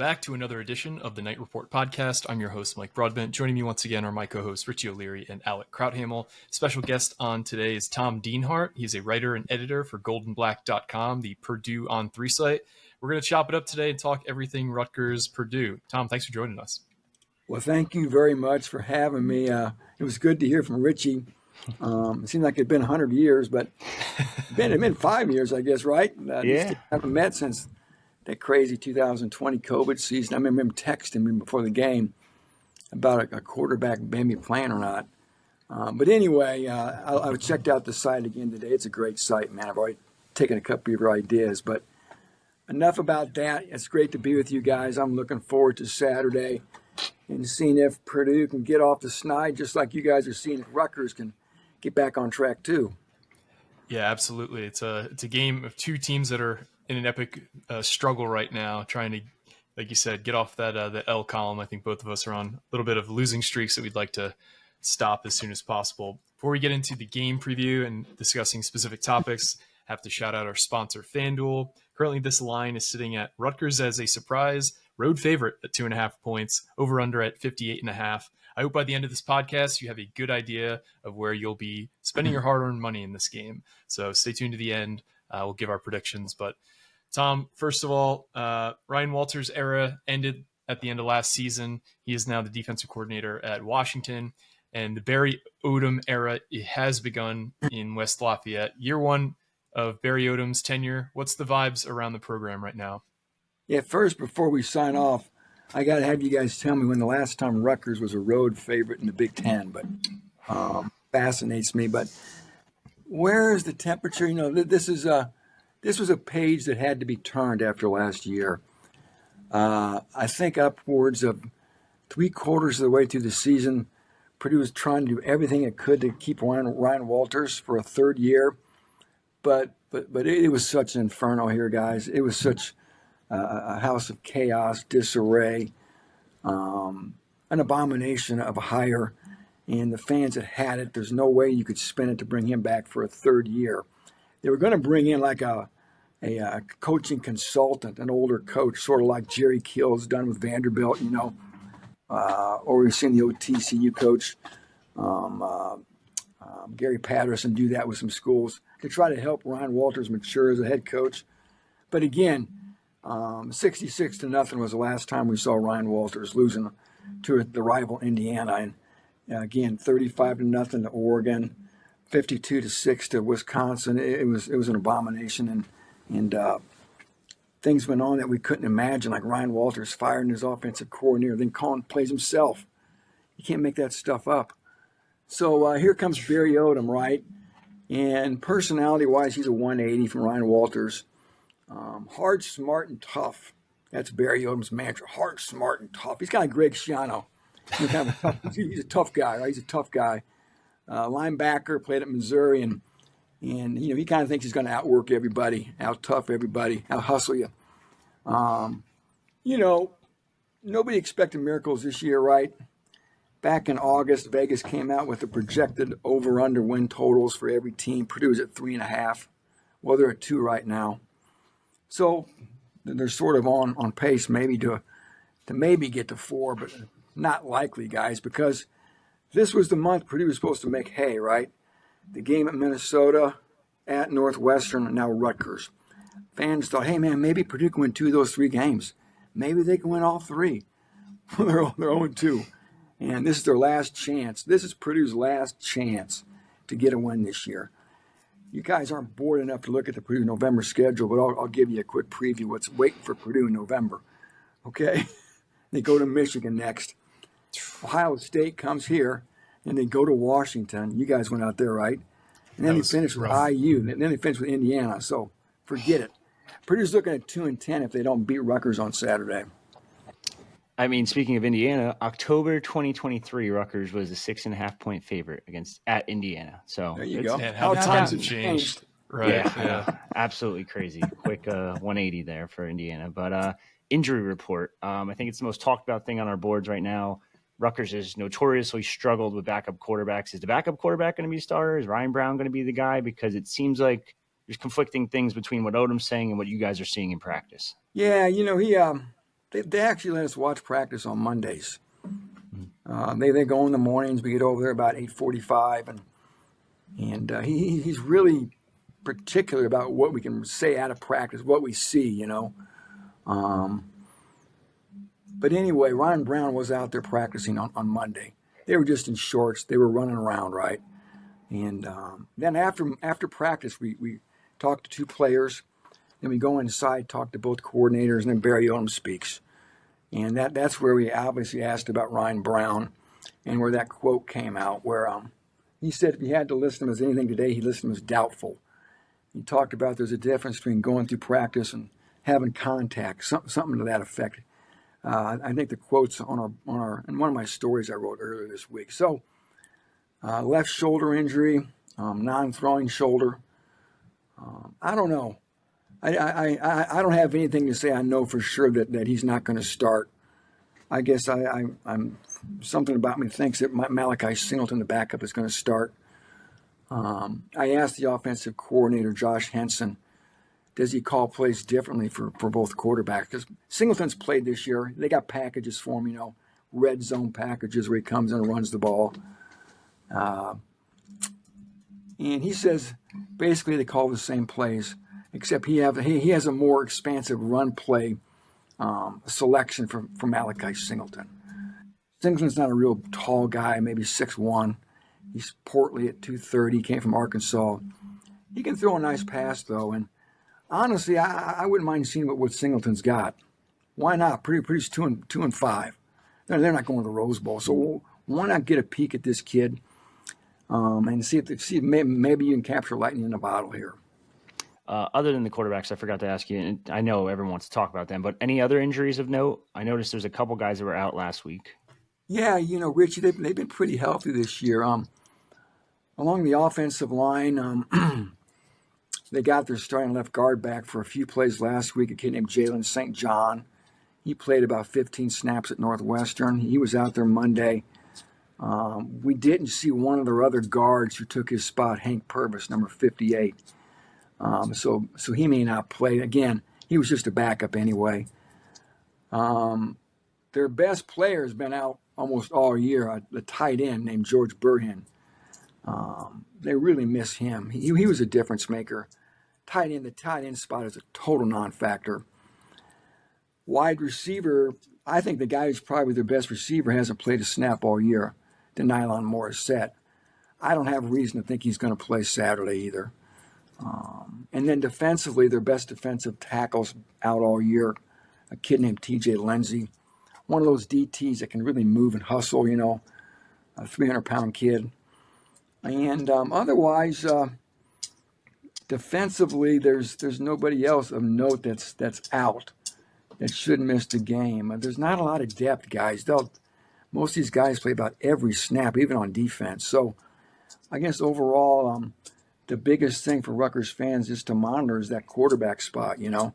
Back to another edition of the Knight Report podcast. I'm your host, Mike Broadbent. Joining me once again are my co-hosts, Richie O'Leary and Alec Krauthamel. Special guest on today is Tom Dienhart. He's a writer and editor for goldenblack.com, the Purdue On3 site. We're going to chop it up today and talk everything Rutgers Purdue. Tom, thanks for joining us. Well, thank you very much for having me. It was good to hear from Richie. It seemed like it'd been 100 years, but it's been 5 years, I guess, right? Yeah. Haven't met since that crazy 2020 COVID season. I remember him texting me before the game about a quarterback maybe playing or not. But anyway, I checked out the site again today. It's a great site, man. I've already taken a couple of your ideas, but enough about that. It's great to be with you guys. I'm looking forward to Saturday and seeing if Purdue can get off the snide, just like you guys are seeing if Rutgers can get back on track too. Yeah, absolutely. It's a game of two teams that are in an epic struggle right now, trying to, like you said, get off that the L column. I think both of us are on a little bit of losing streaks that we'd like to stop as soon as possible. Before we get into the game preview and discussing specific topics, I have to shout out our sponsor, FanDuel. Currently, this line is sitting at Rutgers as a surprise road favorite at 2.5 points, over under at 58.5. I hope by the end of this podcast, you have a good idea of where you'll be spending your hard-earned money in this game. So stay tuned to the end. We'll give our predictions. But Tom, first of all, Ryan Walters' era ended at the end of last season. He is now the defensive coordinator at Washington. And the Barry Odom era has begun in West Lafayette. Year one of Barry Odom's tenure. What's the vibes around the program right now? Yeah, first, before we sign off, I got to have you guys tell me when the last time Rutgers was a road favorite in the Big Ten, but fascinates me. But where is the temperature? You know, this was a page that had to be turned after last year. I think upwards of 3/4 of the way through the season, Purdue was trying to do everything it could to keep Ryan Walters for a third year. But it was such an inferno here, guys. It was such a house of chaos, disarray, an abomination of a hire. And the fans that had it, there's no way you could spin it to bring him back for a third year. They were going to bring in like a coaching consultant, an older coach, sort of like Jerry Kill's done with Vanderbilt, you know, or we've seen the OTCU coach, Gary Patterson, do that with some schools to try to help Ryan Walters mature as a head coach. But again, 66-0 was the last time we saw Ryan Walters losing to the rival Indiana. And again, 35-0 to Oregon, 52-6 to Wisconsin. It was an abomination, and things went on that we couldn't imagine, like Ryan Walters firing his offensive coordinator, then calling plays himself. You can't make that stuff up. So here comes Barry Odom, right? And personality-wise, he's a 180 from Ryan Walters. Hard, smart, and tough. That's Barry Odom's mantra. Hard, smart, and tough. He's kind of Greg Schiano. He's a tough guy, right? He's a tough guy. Linebacker, played at Missouri, and you know he kind of thinks he's going to outwork everybody, out-tough everybody, out-hustle you. You know, nobody expected miracles this year, right? Back in August, Vegas came out with the projected over-under win totals for every team. Purdue's at 3.5. Well, they're at 2 right now. So they're sort of on pace maybe to maybe get to 4, but not likely, guys, because this was the month Purdue was supposed to make hay, right? The game at Minnesota, at Northwestern, and now Rutgers. Fans thought, hey, man, maybe Purdue can win 2 of those 3 games. Maybe they can win all 3. They're 0-2. And this is their last chance. This is Purdue's last chance to get a win this year. You guys aren't bored enough to look at the Purdue November schedule, but I'll give you a quick preview what's waiting for Purdue in November. Okay? They go to Michigan next. Ohio State comes here, and they go to Washington. You guys went out there, right? And then they finish with IU, and then they finish with Indiana. So forget it. Purdue's looking at 2-10 if they don't beat Rutgers on Saturday. I mean, speaking of Indiana, October 2023, Rutgers was a 6.5-point favorite at Indiana. So there you go. Man, how times have changed. Right. Yeah. Absolutely crazy. Quick 180 there for Indiana. But injury report. I think it's the most talked about thing on our boards right now. Rutgers has notoriously struggled with backup quarterbacks. Is the backup quarterback going to be a starter? Is Ryan Brown going to be the guy? Because it seems like there's conflicting things between what Odom's saying and what you guys are seeing in practice. Yeah, you know, they actually let us watch practice on Mondays. They go in the mornings. We get over there about 8:45, and he's really particular about what we can say out of practice, what we see, you know. But anyway, Ryan Brown was out there practicing on Monday. They were just in shorts. They were running around, right? And then after practice, we talked to two players. Then we go inside, talk to both coordinators, and then Barry Odom speaks. And that's where we obviously asked about Ryan Brown and where that quote came out, where he said if he had to list him as anything today, he listed him as doubtful. He talked about there's a difference between going through practice and having contact, something to that effect. I think the quote's on our in one of my stories I wrote earlier this week. So left shoulder injury, non-throwing shoulder. I don't know. I don't have anything to say I know for sure that he's not going to start. I guess I'm something about me thinks that Malachi Singleton, the backup, is going to start. I asked the offensive coordinator, Josh Henson, does he call plays differently for both quarterbacks? Because Singleton's played this year. They got packages for him, you know, red zone packages where he comes in and runs the ball. And he says basically they call the same plays, except he has a more expansive run play selection for Malachi Singleton. Singleton's not a real tall guy, maybe 6'1". He's portly at 230, came from Arkansas. He can throw a nice pass, though, and honestly, I wouldn't mind seeing what Singleton's got. Why not? Purdue's 2-5. They're not going to the Rose Bowl, so why not get a peek at this kid and see if maybe you can capture lightning in a bottle here. Other than the quarterbacks, I forgot to ask you, and I know everyone wants to talk about them, but any other injuries of note? I noticed there's a couple guys that were out last week. Yeah, you know, Richie, they've been pretty healthy this year. Along the offensive line, they got their starting left guard back for a few plays last week, a kid named Jalen St. John. He played about 15 snaps at Northwestern. He was out there Monday. We didn't see one of their other guards who took his spot, Hank Purvis, number 58. So he may not play. Again, he was just a backup anyway. Their best player has been out almost all year, the tight end named George Burhan. They really miss him. He was a difference maker. The tight end spot is a total non-factor. Wide receiver, I think the guy who's probably their best receiver hasn't played a snap all year, Nylon Morissette. I don't have a reason to think he's going to play Saturday either. And then defensively, their best defensive tackle's out all year, a kid named TJ Lindsey. One of those DTs that can really move and hustle, you know, a 300-pound kid. And otherwise, defensively, there's nobody else of note that's out that should miss the game. There's not a lot of depth, guys. Most of these guys play about every snap, even on defense. So I guess overall, the biggest thing for Rutgers fans is to monitor is that quarterback spot, you know,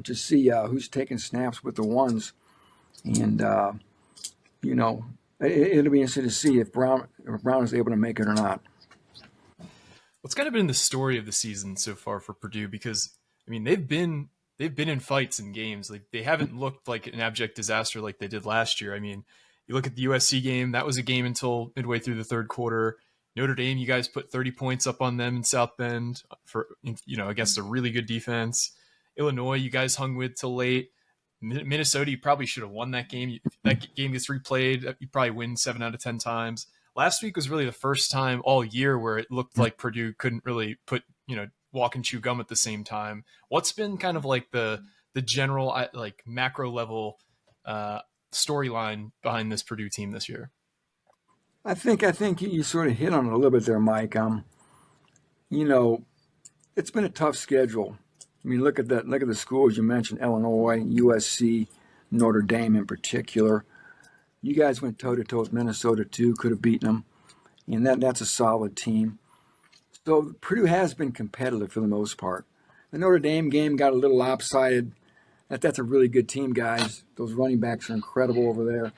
to see who's taking snaps with the ones. And, you know, it'll be interesting to see if Brown is able to make it or not. It's kind of been the story of the season so far for Purdue because, I mean, they've been in fights and games. Like they haven't looked like an abject disaster like they did last year. I mean, you look at the USC game, that was a game until midway through the third quarter. Notre Dame, you guys put 30 points up on them in South Bend for, you know, against a really good defense. Illinois, you guys hung with till late. Minnesota, you probably should have won that game. If that game gets replayed, you probably win 7 out of 10 times. Last week was really the first time all year where it looked like Purdue couldn't really put, you know, walk and chew gum at the same time. What's been kind of like the general, like macro level storyline behind this Purdue team this year? I think you sort of hit on it a little bit there, Mike. You know, it's been a tough schedule. I mean, look at the schools you mentioned: Illinois, USC, Notre Dame in particular. You guys went toe-to-toe with Minnesota too, could have beaten them, and that's a solid team. So Purdue has been competitive for the most part. The Notre Dame game got a little lopsided. That's a really good team, guys. Those running backs are incredible over there.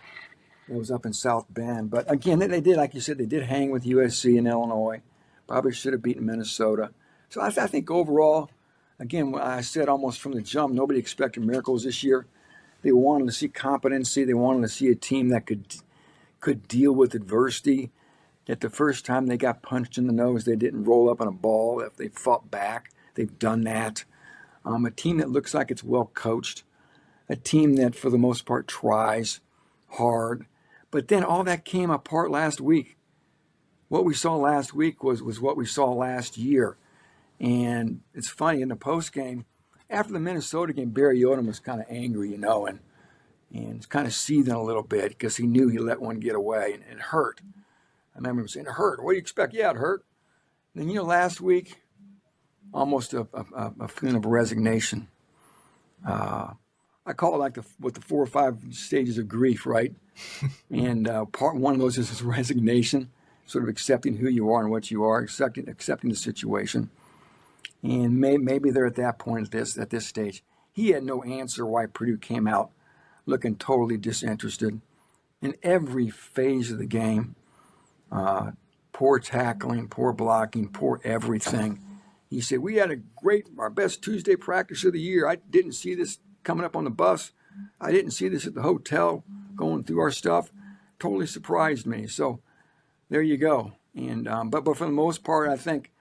It was up in South Bend. But again, they did, like you said, they did hang with USC and Illinois. Probably should have beaten Minnesota. So I think overall, again, I said almost from the jump, nobody expected miracles this year. They wanted to see competency. They wanted to see a team that could deal with adversity. That the first time they got punched in the nose, they didn't roll up on a ball. If they fought back, they've done that. A team that looks like it's well coached. A team that, for the most part, tries hard. But then all that came apart last week. What we saw last week was what we saw last year. And it's funny, in the post game, after the Minnesota game, Barry Odom was kind of angry, and kind of seething a little bit because he knew he let one get away, and it hurt. I remember him saying, "It hurt. What do you expect?" "Yeah, it hurt." And then, last week, almost a feeling of resignation. I call it like the 4 or 5 stages of grief, right? And part one of those is this resignation, sort of accepting who you are and what you are, accepting the situation. And maybe they're at that point at this stage. He had no answer why Purdue came out looking totally disinterested in every phase of the game. Poor tackling, poor blocking, poor everything. He said, "We had our best Tuesday practice of the year. I didn't see this coming up on the bus. I didn't see this at the hotel going through our stuff. Totally surprised me." So there you go. And but for the most part, I think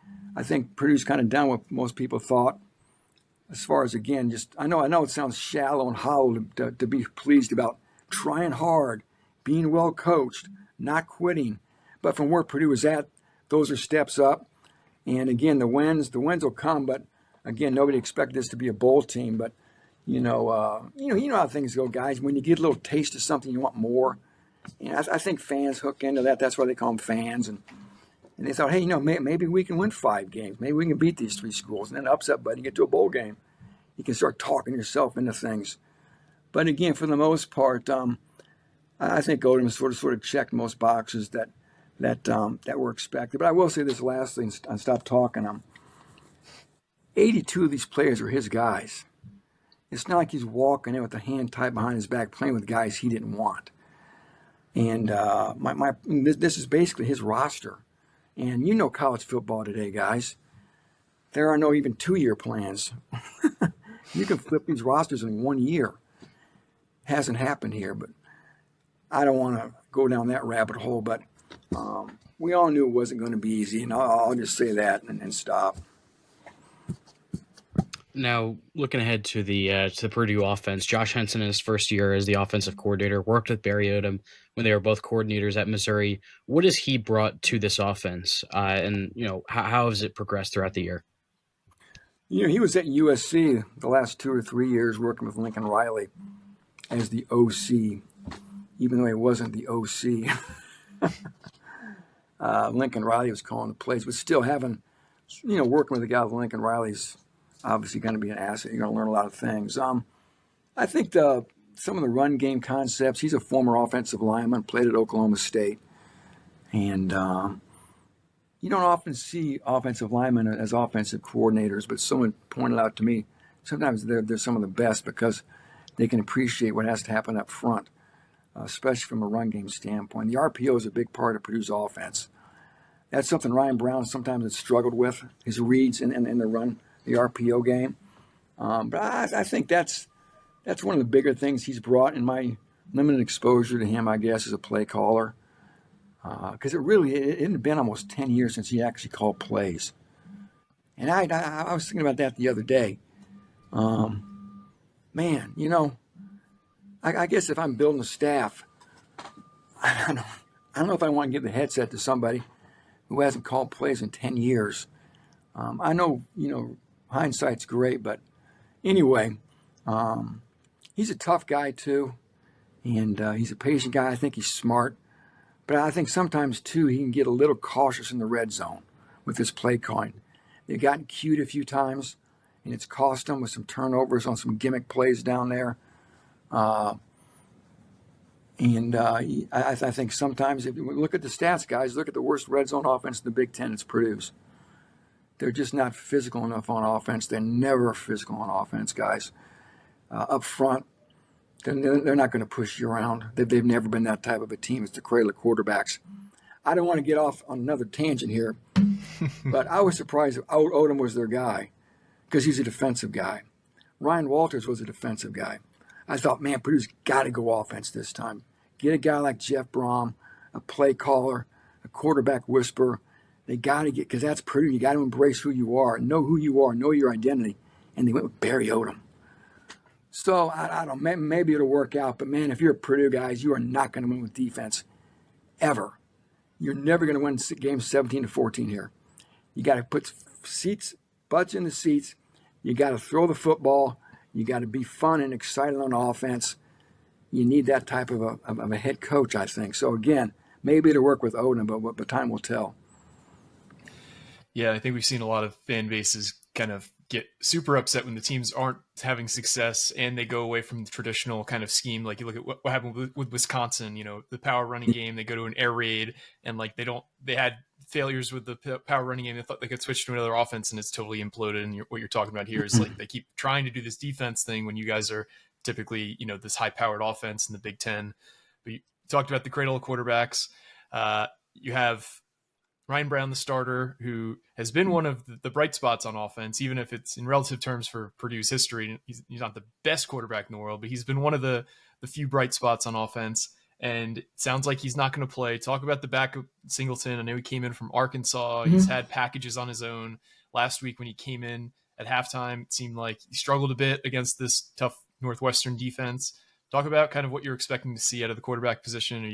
Purdue's kind of done what most people thought. As far as, again, just I know it sounds shallow and hollow to be pleased about trying hard, being well coached, not quitting. But from where Purdue is at, those are steps up. And again, the wins will come. But again, nobody expected this to be a bowl team. But you know how things go, guys. When you get a little taste of something, you want more. And I think fans hook into that. That's why they call them fans. And they thought, hey, maybe we can win 5 games. Maybe we can beat these 3 schools. And then upset, but you get to a bowl game, you can start talking yourself into things. But again, for the most part, I think Odom sort of checked most boxes that were expected. But I will say this lastly, and stop talking. 82 of these players are his guys. It's not like he's walking in with a hand tied behind his back playing with guys he didn't want. And this is basically his roster. And college football today, guys, there are no even 2-year plans. You can flip these rosters in 1 year. Hasn't happened here, but I don't want to go down that rabbit hole. But we all knew it wasn't going to be easy, and I'll just say that and stop. Now, looking ahead to the Purdue offense, Josh Henson in his first year as the offensive coordinator worked with Barry Odom when they were both coordinators at Missouri. What has he brought to this offense, and how has it progressed throughout the year? He was at USC the last 2 or 3 years working with Lincoln Riley as the OC, even though he wasn't the OC. Lincoln Riley was calling the plays, but still working with a guy like Lincoln Riley's obviously going to be an asset. You're going to learn a lot of things. I think some of the run game concepts, he's a former offensive lineman, played at Oklahoma State. And you don't often see offensive linemen as offensive coordinators, but someone pointed out to me, sometimes they're some of the best because they can appreciate what has to happen up front, especially from a run game standpoint. The RPO is a big part of Purdue's offense. That's something Ryan Brown sometimes has struggled with, his reads in the run, the RPO game. But I think that's one of the bigger things he's brought in my limited exposure to him, I guess, as a play caller. Because it had been almost 10 years since he actually called plays. And I was thinking about that the other day. Man, I guess if I'm building a staff, I don't know if I want to give the headset to somebody who hasn't called plays in 10 years. I know, hindsight's great, but anyway, he's a tough guy too. And he's a patient guy. I think he's smart. But I think sometimes, too, he can get a little cautious in the red zone with his play calling. They've gotten cute a few times, and it's cost them with some turnovers on some gimmick plays down there. I think sometimes, if you look at the stats, guys, look at the worst red zone offense in the Big Ten, it's Purdue's. They're just not physical enough on offense. They're never physical on offense, guys. Up front, they're not going to push you around. They've never been that type of a team as the cradle of quarterbacks. I don't want to get off on another tangent here, but I was surprised that Odom was their guy because he's a defensive guy. Ryan Walters was a defensive guy. I thought, man, Purdue's got to go offense this time. Get a guy like Jeff Brom, a play caller, a quarterback whisperer. They got to get, because that's Purdue. You got to embrace who you are, know your identity. And they went with Barry Odom. So I don't know, maybe it'll work out. But man, if you're a Purdue guys, you are not going to win with defense ever. You're never going to win games 17-14 here. You got to put butts in the seats. You got to throw the football. You got to be fun and excited on offense. You need that type of a head coach, I think. So again, maybe it'll work with Odom, but time will tell. Yeah, I think we've seen a lot of fan bases kind of get super upset when the teams aren't having success and they go away from the traditional kind of scheme. Like you look at what happened with Wisconsin, the power running game, they go to an air raid and like they had failures with the power running game. They thought they could switch to another offense and it's totally imploded. And what you're talking about here is like they keep trying to do this defense thing when you guys are typically, this high powered offense in the Big Ten. But you talked about the cradle of quarterbacks. You have Ryan Brown, the starter, who has been one of the bright spots on offense, even if it's in relative terms for Purdue's history. He's not the best quarterback in the world, but he's been one of the few bright spots on offense. And it sounds like he's not going to play. Talk about the backup Singleton. I know he came in from Arkansas. Mm-hmm. He's had packages on his own. Last week when he came in at halftime, it seemed like he struggled a bit against this tough Northwestern defense. Talk about kind of what you're expecting to see out of the quarterback position. Do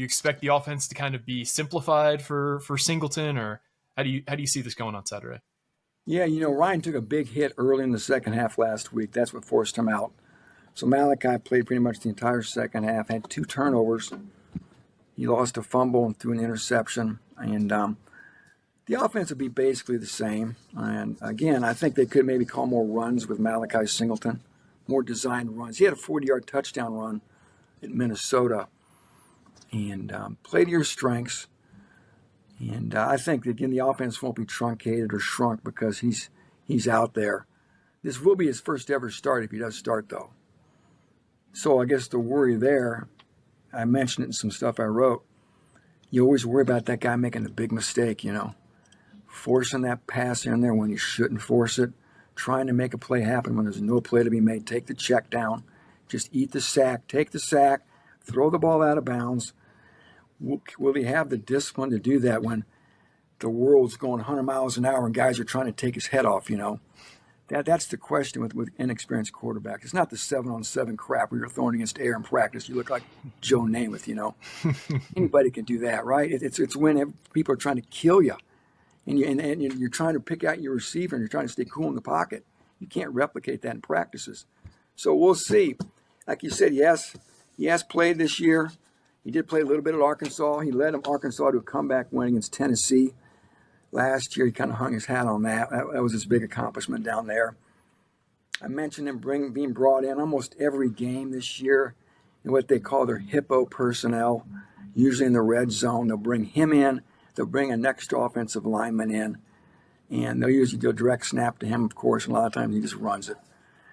you expect the offense to kind of be simplified for Singleton, or how do you see this going on Saturday? Yeah, Ryan took a big hit early in the second half last week. That's what forced him out. So Malachi played pretty much the entire second half, had 2 turnovers. He lost a fumble and threw an interception. And the offense will be basically the same. And again, I think they could maybe call more runs with Malachi Singleton, more designed runs. He had a 40-yard touchdown run at Minnesota. And play to your strengths. And I think, again, the offense won't be truncated or shrunk because he's out there. This will be his first ever start if he does start, though. So I guess the worry there, I mentioned it in some stuff I wrote, you always worry about that guy making a big mistake, forcing that pass in there when you shouldn't force it, trying to make a play happen when there's no play to be made. Take the check down. Just eat the sack. Take the sack. Throw the ball out of bounds. Will he have the discipline to do that when the world's going 100 miles an hour and guys are trying to take his head off, That's the question with inexperienced quarterbacks. It's not the 7-on-7 crap where you're throwing against air in practice. You look like Joe Namath, Anybody can do that, right? It's when people are trying to kill you. And you're trying to pick out your receiver and you're trying to stay cool in the pocket. You can't replicate that in practices. So we'll see. Like you said, he has played this year. He did play a little bit at Arkansas. He led Arkansas to a comeback win against Tennessee. Last year, he kind of hung his hat on that. That was his big accomplishment down there. I mentioned him being brought in almost every game this year in what they call their hippo personnel, usually in the red zone. They'll bring him in. They'll bring an extra offensive lineman in. And they'll usually do a direct snap to him, of course, and a lot of times he just runs it.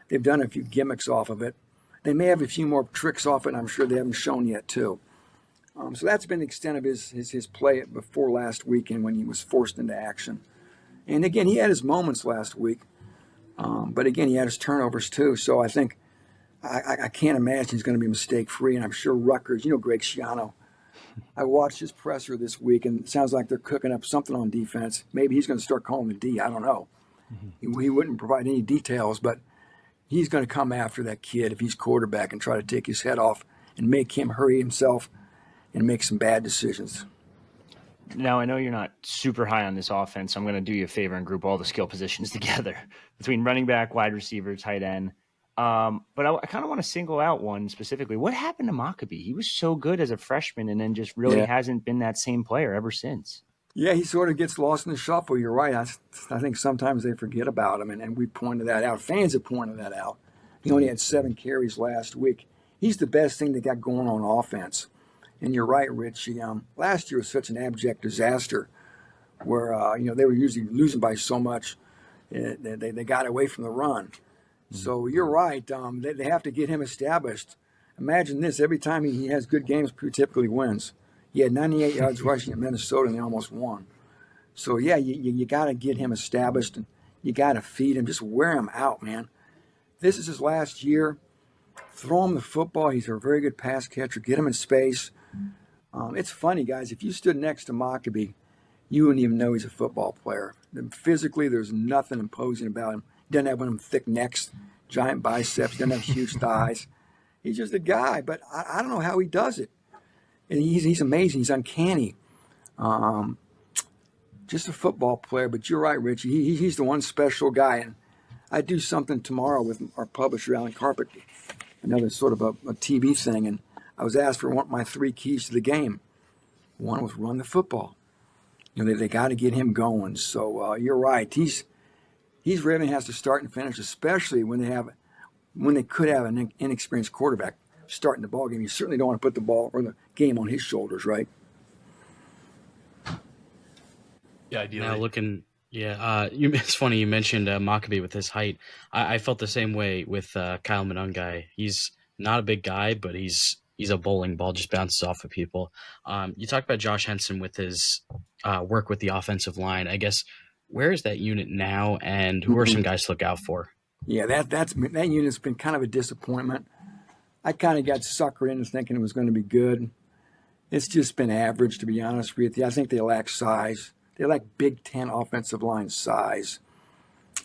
They've done a few gimmicks off of it. They may have a few more tricks off it, and I'm sure they haven't shown yet, too. So that's been the extent of his play before last weekend when he was forced into action. And again, he had his moments last week. But again, he had his turnovers too. So I think I can't imagine he's going to be mistake-free. And I'm sure Rutgers, Greg Schiano. I watched his presser this week, and it sounds like they're cooking up something on defense. Maybe he's going to start calling the D. I don't know. Mm-hmm. He wouldn't provide any details, but he's going to come after that kid if he's quarterback and try to take his head off and make him hurry himself and make some bad decisions. Now, I know you're not super high on this offense, so I'm going to do you a favor and group all the skill positions together between running back, wide receiver, tight end. But I kind of want to single out one specifically. What happened to Maccabee? He was so good as a freshman and then just really hasn't been that same player ever since. Yeah, he sort of gets lost in the shuffle. You're right. I think sometimes they forget about him, and we pointed that out. Fans have pointed that out. He only had 7 carries last week. He's the best thing they got going on offense. And you're right, Richie. Last year was such an abject disaster where, they were usually losing by so much. They got away from the run. So you're right. They have to get him established. Imagine this. Every time he has good games, Purdue typically wins. He had 98 yards rushing at Minnesota, and they almost won. So, yeah, you got to get him established, and you got to feed him. Just wear him out, man. This is his last year. throw him the football. He's a very good pass catcher. Get him in space. It's funny, guys. If you stood next to Mockabee, you wouldn't even know he's a football player. Physically, there's nothing imposing about him. He doesn't have one of them thick necks, giant biceps, doesn't have huge thighs. He's just a guy, but I don't know how he does it. And he's amazing. He's uncanny. Just a football player, but you're right, Richie. He's the one special guy. And I do something tomorrow with our publisher, Alan Carpet, another sort of a TV thing, and I was asked for my 3 keys to the game. One was run the football. They got to get him going. So you're right. He's really has to start and finish, especially when they could have an inexperienced quarterback starting the ball game. You certainly don't want to put the ball or the game on his shoulders, right? Yeah, ideally. Now looking, it's funny you mentioned Mockabee with his height. I felt the same way with Kyle Monungai. He's not a big guy, but he's a bowling ball, just bounces off of people. You talked about Josh Henson with his work with the offensive line. I guess, where is that unit now, and who are some guys to look out for? Yeah, that unit's been kind of a disappointment. I kind of got suckered into thinking it was going to be good. It's just been average, to be honest with you. I think they lack size. They lack Big Ten offensive line size.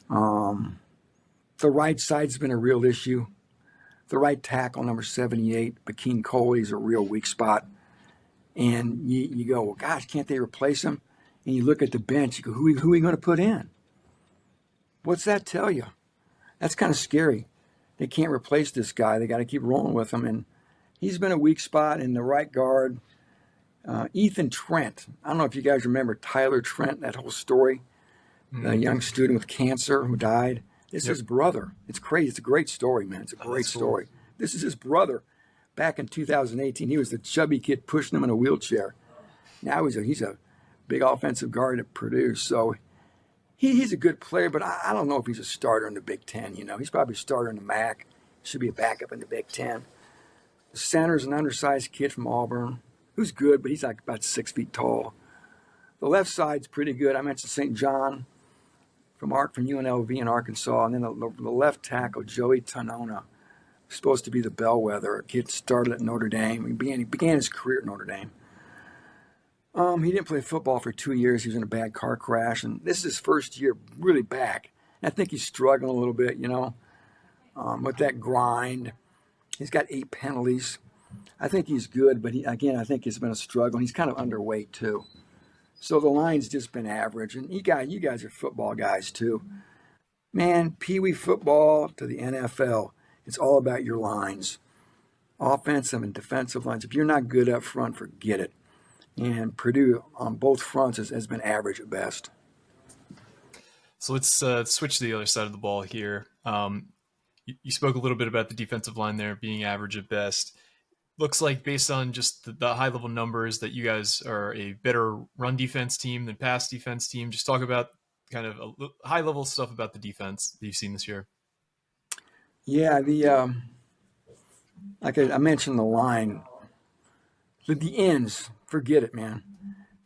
The right side's been a real issue. The right tackle, number 78, Bakeen Coley, is a real weak spot. And you go, well, gosh, can't they replace him? And you look at the bench, you go, who are we going to put in? What's that tell you? That's kind of scary. They can't replace this guy. They got to keep rolling with him. And he's been a weak spot in the right guard. Ethan Trent. I don't know if you guys remember Tyler Trent, that whole story. A young student with cancer who died. This is his brother. It's crazy. It's a great story, man. It's a great story. Cool. This is his brother. Back in 2018, he was the chubby kid pushing him in a wheelchair. Now he's a big offensive guard at Purdue. So he's a good player, but I don't know if he's a starter in the Big Ten. He's probably a starter in the MAC. Should be a backup in the Big Ten. The center's an undersized kid from Auburn who's good, but he's like about 6 feet tall. The left side's pretty good. I mentioned St. John from UNLV in Arkansas, and then the left tackle, Joey Tonona, supposed to be the bellwether. A kid started at Notre Dame. He began his career at Notre Dame. He didn't play football for 2 years. He was in a bad car crash, and this is his first year really back. And I think he's struggling a little bit, with that grind. He's got 8 penalties. I think he's good, but I think it's been a struggle. And he's kind of underweight too. So the line's just been average. And you guys are football guys too. Man, Pee Wee football to the NFL, it's all about your lines. Offensive and defensive lines. If you're not good up front, forget it. And Purdue on both fronts has been average at best. So let's switch to the other side of the ball here. You spoke a little bit about the defensive line there being average at best. Looks like, based on just the high-level numbers, that you guys are a better run defense team than pass defense team. Just talk about kind of high-level stuff about the defense that you've seen this year. Yeah, like I mentioned, the line. The ends, forget it, man.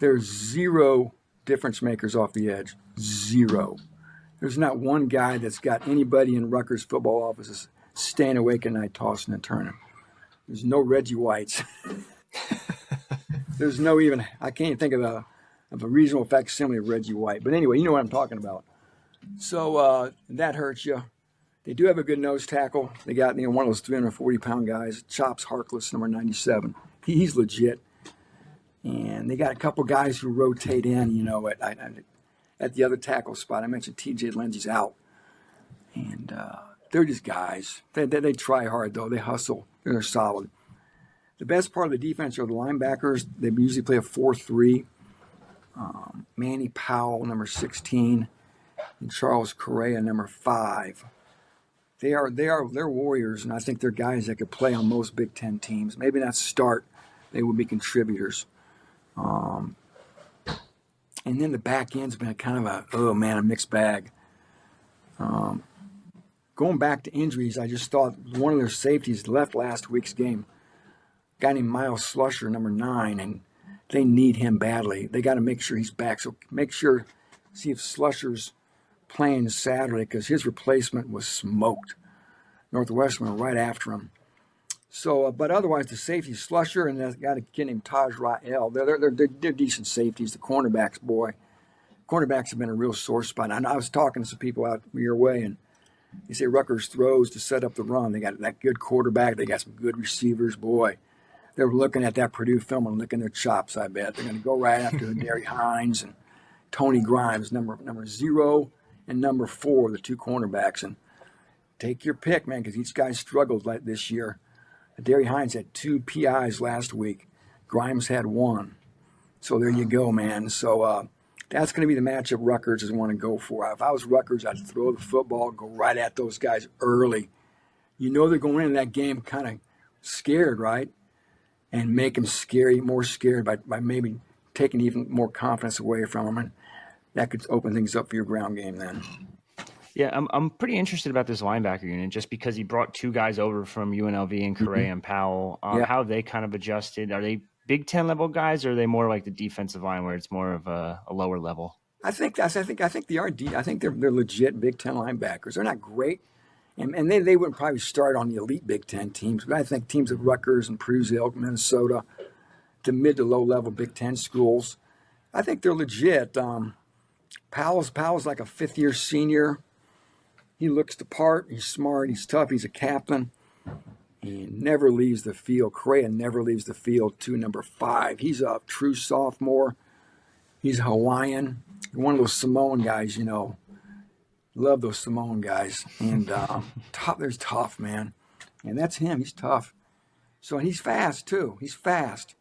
There's 0 difference makers off the edge. 0. There's not one guy that's got anybody in Rutgers football offices staying awake at night tossing and turning. There's no Reggie Whites. There's no even, I can't even think of a regional facsimile of Reggie White. But anyway, you know what I'm talking about. So that hurts you. They do have a good nose tackle. They got one of those 340-pound guys, Chops Harkless, number 97. He's legit. And they got a couple guys who rotate in, at the other tackle spot. I mentioned T.J. Lindsey's out. And they're just guys. They try hard, though. They hustle. They're solid. The best part of the defense are the linebackers. They usually play a 4-3. Manny Powell, number 16, and Charles Correa, number 5. They're warriors, and I think they're guys that could play on most Big Ten teams. Maybe not start. They would be contributors. And then the back end's been kind of a mixed bag. Going back to injuries, I just thought one of their safeties left last week's game. A guy named Miles Slusher, number 9, and they need him badly. They got to make sure he's back. So see if Slusher's playing Saturday, because his replacement was smoked. Northwestern went right after him. So, but otherwise, the safety Slusher and that guy named Taj Rael, they're decent safeties. The cornerbacks, boy, cornerbacks have been a real sore spot. And I was talking to some people out your way, and they say Rutgers throws to set up the run. They got that good quarterback. They got some good receivers, boy. They're looking at that Purdue film and licking their chops, I bet. They're going to go right after Derry Hines and Tony Grimes, number 0 and number 4, the two cornerbacks. And take your pick, man, because each guy struggled like this year. Derry Hines had 2 PIs last week. Grimes had 1. So there you go, man. So that's going to be the matchup Rutgers is want to go for. If I was Rutgers, I'd throw the football, go right at those guys early. You know they're going into that game kind of scared, right? And make them more scared by maybe taking even more confidence away from them. And that could open things up for your ground game then. Yeah, I'm pretty interested about this linebacker unit just because he brought 2 guys over from UNLV and Correa and Powell. How have they kind of adjusted? Are they Big Ten level guys, or are they more like the defensive line where it's more of a lower level? I think they are. I think they're legit Big Ten linebackers. They're not great, and they wouldn't probably start on the elite Big Ten teams. But I think teams of Rutgers and Purdue, Minnesota, the mid to low level Big Ten schools, I think they're legit. Powell's like a 5th-year senior. He looks the part. He's smart. He's tough. He's a captain. He never leaves the field. Correa never leaves the field to number 5. He's a true sophomore. He's a Hawaiian. One of those Samoan guys, you know. Love those Samoan guys. And there's tough, man. And that's him. He's tough. So, and he's fast, too. He's fast.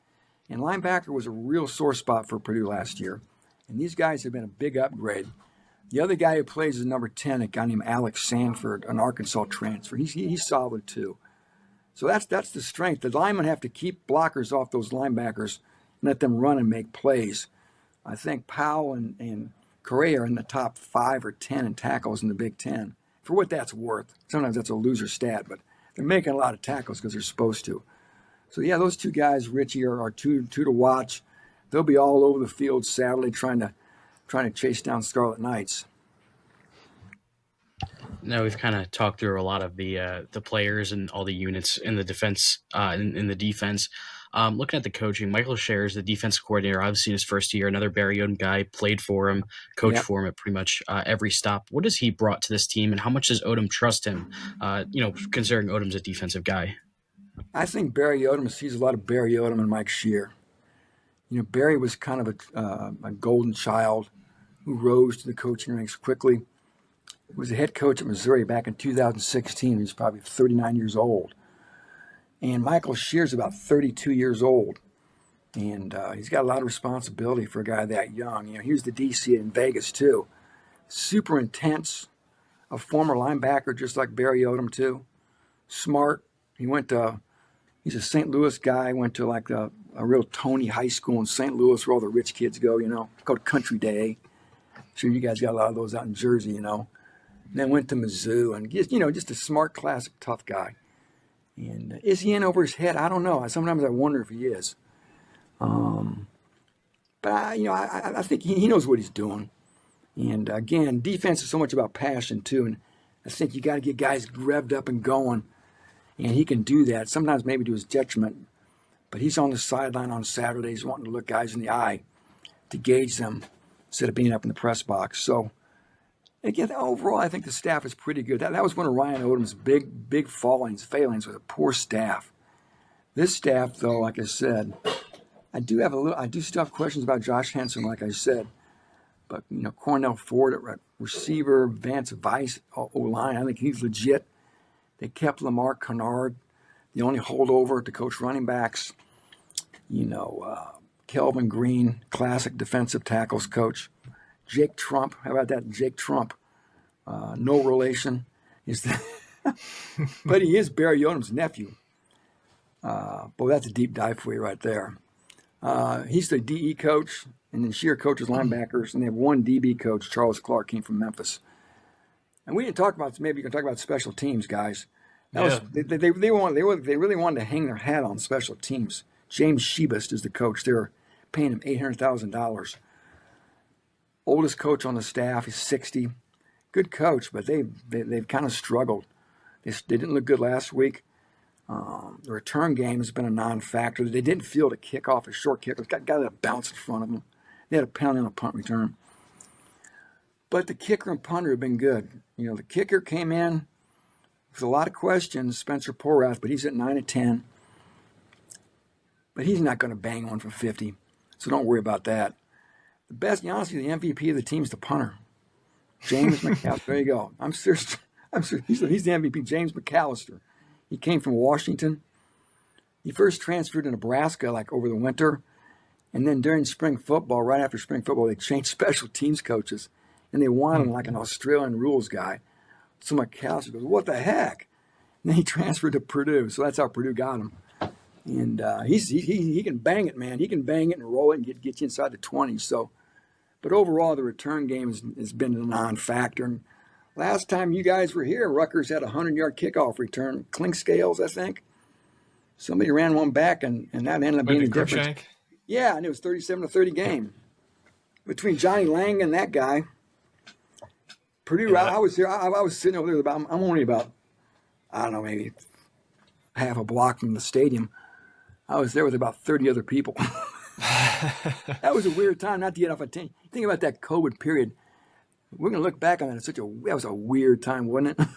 And linebacker was a real sore spot for Purdue last year. And these guys have been a big upgrade. The other guy who plays is number 10, a guy named Alec Sanford, an Arkansas transfer. He's solid, too. So that's the strength. The linemen have to keep blockers off those linebackers and let them run and make plays. I think Powell and Correa are in the top 5 or 10 in tackles in the Big Ten. For what that's worth. Sometimes that's a loser stat, but they're making a lot of tackles because they're supposed to. So, yeah, those 2 guys, Richie, are two to watch. They'll be all over the field Saturday trying to chase down Scarlet Knights. Now we've kind of talked through a lot of the players and all the units in the defense. In the defense, looking at the coaching, Michael Scherz, the defense coordinator, obviously in his first year, another Barry Odom guy, played for him, coached for him at pretty much every stop. What has he brought to this team, and how much does Odom trust him? Considering Odom's a defensive guy. I think Barry Odom sees a lot of Barry Odom and Mike Scheer. You know, Barry was kind of a golden child who rose to the coaching ranks quickly. He was a head coach at Missouri back in 2016. He was probably 39 years old. And Michael Scheer's about 32 years old. And he's got a lot of responsibility for a guy that young. You know, he was the DC in Vegas, too. Super intense. A former linebacker, just like Barry Odom, too. Smart. He's a St. Louis guy. Went to like a real Tony high school in St. Louis where all the rich kids go, you know. It's called Country Day. Sure, you guys got a lot of those out in Jersey, you know. And then went to Mizzou and just a smart, classic, tough guy. And is he in over his head? I don't know. Sometimes I wonder if he is. But I think he knows what he's doing. And again, defense is so much about passion too. And I think you got to get guys revved up and going. And he can do that. Sometimes maybe to his detriment. But he's on the sideline on Saturdays wanting to look guys in the eye to gauge them instead of being up in the press box. So, again, overall, I think the staff is pretty good. That was one of Ryan Odom's big failings with a poor staff. This staff, though, like I said, I do still have questions about Josh Henson, like I said. But, you know, Cornell Ford at receiver, Vance Weiss, O-line, I think he's legit. They kept Lamar Kennard, the only holdover to coach running backs. You know, Kelvin Green, classic defensive tackles coach. Jake Trump, how about that? Jake Trump, no relation. But he is Barry Odom's nephew. Boy, that's a deep dive for you right there. He's the DE coach, and then Scheer coaches linebackers, and they have one DB coach, Charles Clark, came from Memphis. And we didn't talk about, maybe you can talk about special teams, guys. They really wanted to hang their hat on special teams. James Shebust is the coach. They're paying him $800,000. Oldest coach on the staff. He's 60. Good coach, but they've kind of struggled They didn't look good last week. The return game has been a non-factor. They didn't field a kickoff, a short kick. It got a bounce in front of them. They had a penalty on a punt return. But the kicker and punter have been good. The kicker came in with a lot of questions, Spencer Porath, but he's at 9-10. But he's not going to bang one from 50, so don't worry about that. The best, honestly, the MVP of the team is the punter, James McAllister. There you go. I'm serious. He's the MVP, James McAllister. He came from Washington. He first transferred to Nebraska over the winter, and then during spring football, right after spring football, they changed special teams coaches, and they wanted him like an Australian rules guy. So McAllister goes, what the heck? And then he transferred to Purdue, so that's how Purdue got him. And he can bang it, man. He can bang it and roll it and get you inside the 20s. So, but overall, the return game has been a non-factor. And last time you guys were here, Rutgers had a 100-yard kickoff return. Clink Scales, I think. Somebody ran one back, and that ended up being the difference. Yeah, and it was 37-30 game. Between Johnny Lang and that guy, Purdue, yeah. I was here. I was sitting over there. I'm only about, I don't know, maybe half a block from the stadium. I was there with about 30 other people. That was a weird time not to get off a team. Think about that COVID period. We're going to look back on that. That was a weird time, wasn't it?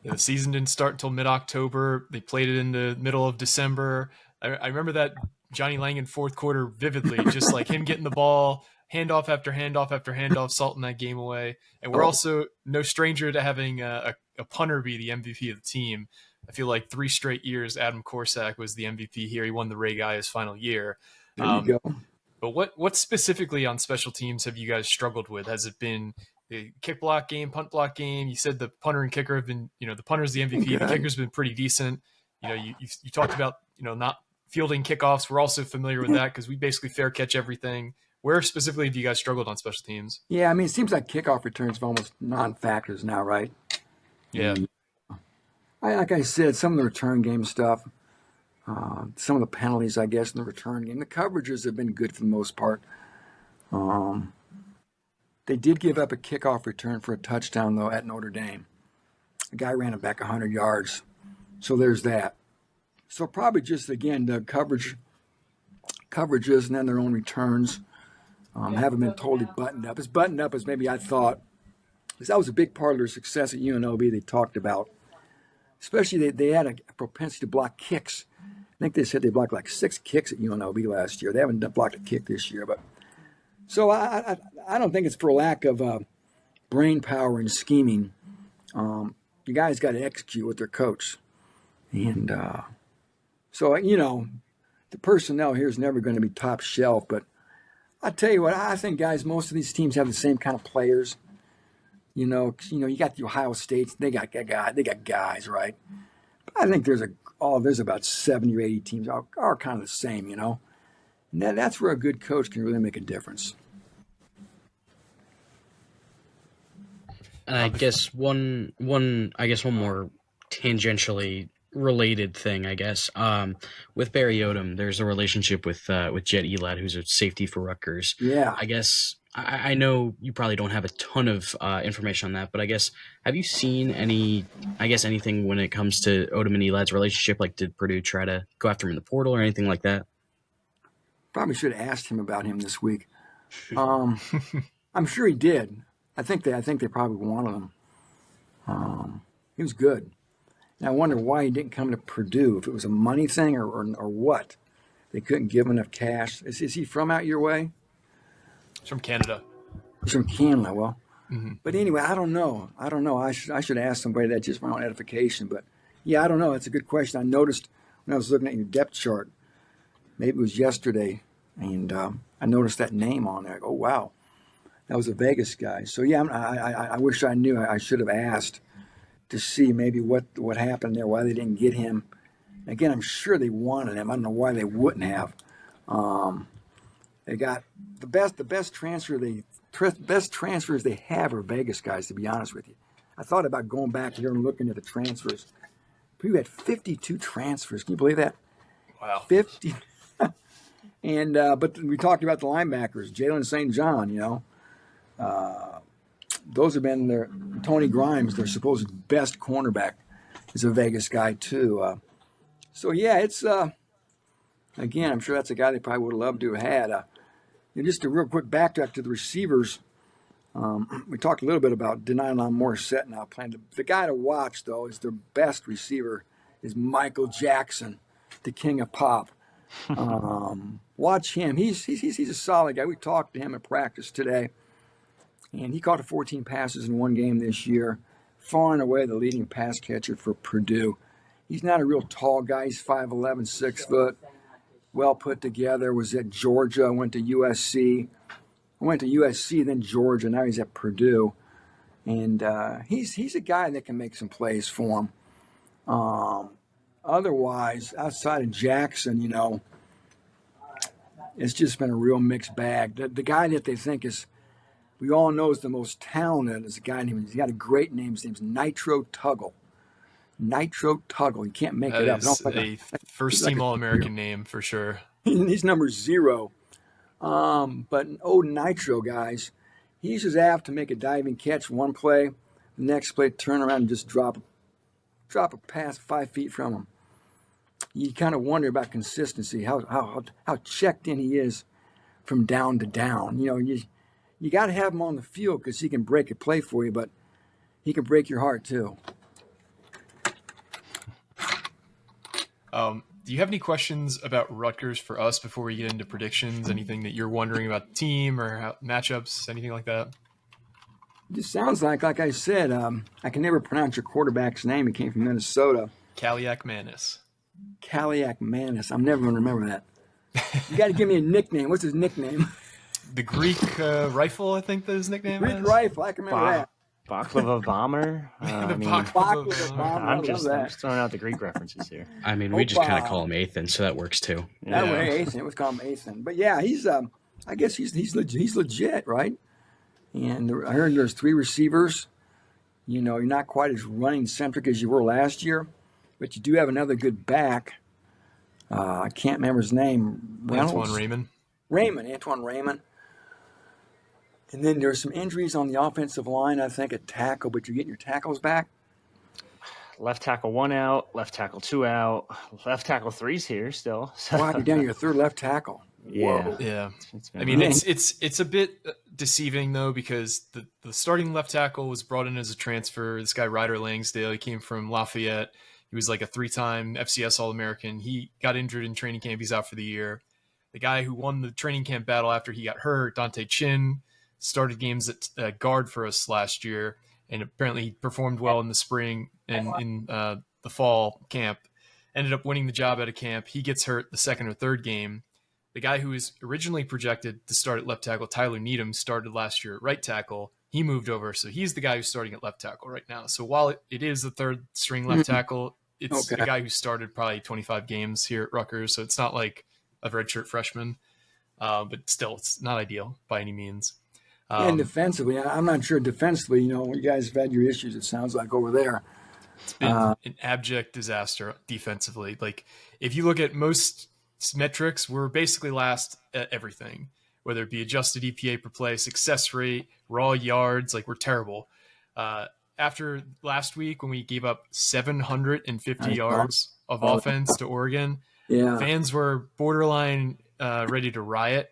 The season didn't start until mid-October. They played it in the middle of December. I remember that Johnny Lang in fourth quarter vividly, just like him getting the ball, handoff after handoff after handoff, salting that game away. And we're also no stranger to having a punter be the MVP of the team. I feel like 3 straight years Adam Korsak was the MVP here. He won the Ray Guy his final year. There you go. But what specifically on special teams have you guys struggled with? Has it been the kick block game, punt block game? You said the punter and kicker have been, the punter's the MVP. Okay. The kicker's been pretty decent. You talked about, not fielding kickoffs. We're also familiar with that because we basically fair catch everything. Where specifically have you guys struggled on special teams? Yeah, it seems like kickoff returns are almost non-factors now, right? Yeah. Like I said, some of the return game stuff, some of the penalties, I guess, in the return game. The coverages have been good for the most part. They did give up a kickoff return for a touchdown, though, at Notre Dame. The guy ran it back 100 yards. So there's that. So probably just, again, the coverages and then their own returns haven't been totally buttoned up. As buttoned up as maybe I thought, because that was a big part of their success at UNLV they talked about. Especially they had a propensity to block kicks. I think they said they blocked like 6 kicks at UNLV last year. They haven't blocked a kick this year. But so I don't think it's for lack of brain power and scheming. You guys got to execute with their coach. And so, the personnel here is never going to be top shelf. But I tell you what, I think, guys, most of these teams have the same kind of players. You got the Ohio States. They got guys, right? But I think there's about 70 or 80 teams are kind of the same, And that's where a good coach can really make a difference. And I guess one more tangentially related thing, with Barry Odom, there's a relationship with Jet Elad, who's a safety for Rutgers. Yeah. I guess I know you probably don't have a ton of information on that, but I guess have you seen anything when it comes to Odom and Elad's relationship? Like, did Purdue try to go after him in the portal or anything like that? Probably should have asked him about him this week. I'm sure he did. I think they probably wanted him. He was good. And I wonder why he didn't come to Purdue, if it was a money thing or what. They couldn't give him enough cash. Is he from out your way? He's from Canada. He's from Canada. Well, mm-hmm. But anyway, I don't know. I should ask somebody that just for my own edification. But yeah, I don't know. That's a good question. I noticed when I was looking at your depth chart, maybe it was yesterday, and I noticed that name on there. I go, oh, wow, that was a Vegas guy. So yeah, I wish I knew. I should have asked to see maybe what happened there, why they didn't get him. Again, I'm sure they wanted him. I don't know why they wouldn't have. They got the best transfers they have are Vegas guys, to be honest with you. I thought about going back here and looking at the transfers. Purdue had 52 transfers. Can you believe that? Wow. 50. And but we talked about the linebackers, Jalen St. John, those have been Tony Grimes, their supposed best cornerback. is a Vegas guy too. So yeah, it's again, I'm sure that's a guy they probably would have loved to have had. And just a real quick backtrack to the receivers. We talked a little bit about Dienhart Morissette now playing. The guy to watch though is their best receiver is Michael Jackson, the king of pop. Watch him. He's a solid guy. We talked to him at practice today, and he caught 14 passes in one game this year, far and away the leading pass catcher for Purdue. He's not a real tall guy. He's 5'11", 6 foot, well put together. Was at Georgia, went to USC. Went to USC, then Georgia. Now he's at Purdue, and he's a guy that can make some plays for him. Otherwise, outside of Jackson, it's just been a real mixed bag. The guy that they think we all know is the most talented is a guy named, he's got a great name. His name's Nitro Tuggle. Nitro Tuggle. You can't make it up. That is a first-team All-American name for sure. He's number 0. But Nitro, guys, he's just apt to make a diving catch one play, the next play turn around and just drop a pass 5 feet from him. You kind of wonder about consistency, how checked in he is from down to down. You got to have him on the field because he can break a play for you, but he can break your heart too. Do you have any questions about Rutgers for us before we get into predictions? Anything that you're wondering about the team or matchups, anything like that? It just sounds like I said, I can never pronounce your quarterback's name. He came from Minnesota. Kaliak Manis. Kaliak Manis. I'm never going to remember that. You got to give me a nickname. What's his nickname? The Greek Rifle, I think that his nickname is. Greek Rifle. I can remember that. Baklava bomber. Baklava bomber. I'm just throwing out the Greek references here. I mean, we just kind of call him Athan, so that works too. That way, Athan. It was called Athan. But yeah, he's. I guess he's legit, right? And I heard there's 3 receivers. You're not quite as running centric as you were last year, but you do have another good back. I can't remember his name. Antoine Raymond. Antoine Raymond. And then there's some injuries on the offensive line, I think, at tackle, but you're getting your tackles back. Left tackle 1 out, left tackle 2 out, left tackle 3's here still. Wow, you're down to your 3rd left tackle. Yeah. Whoa. Yeah. I mean, it's a bit deceiving, though, because the starting left tackle was brought in as a transfer. This guy, Ryder Langsdale, he came from Lafayette. He was like a 3-time FCS All-American. He got injured in training camp. He's out for the year. The guy who won the training camp battle after he got hurt, Dante Chin, started games at guard for us last year, and apparently he performed well in the spring and in the fall camp. Ended up winning the job out of camp. He gets hurt the 2nd or 3rd game. The guy who was originally projected to start at left tackle, Tyler Needham, started last year at right tackle. He moved over, so he's the guy who's starting at left tackle right now. So while it is the 3rd string left tackle, it's a guy who started probably 25 games here at Rutgers, so it's not like a redshirt freshman, but still, it's not ideal by any means. And defensively, I'm not sure defensively, you guys have had your issues, it sounds like, over there. It's been an abject disaster defensively. Like, if you look at most metrics, we're basically last at everything, whether it be adjusted EPA per play, success rate, raw yards, like we're terrible. After last week when we gave up 750 yards of offense to Oregon, fans were borderline ready to riot.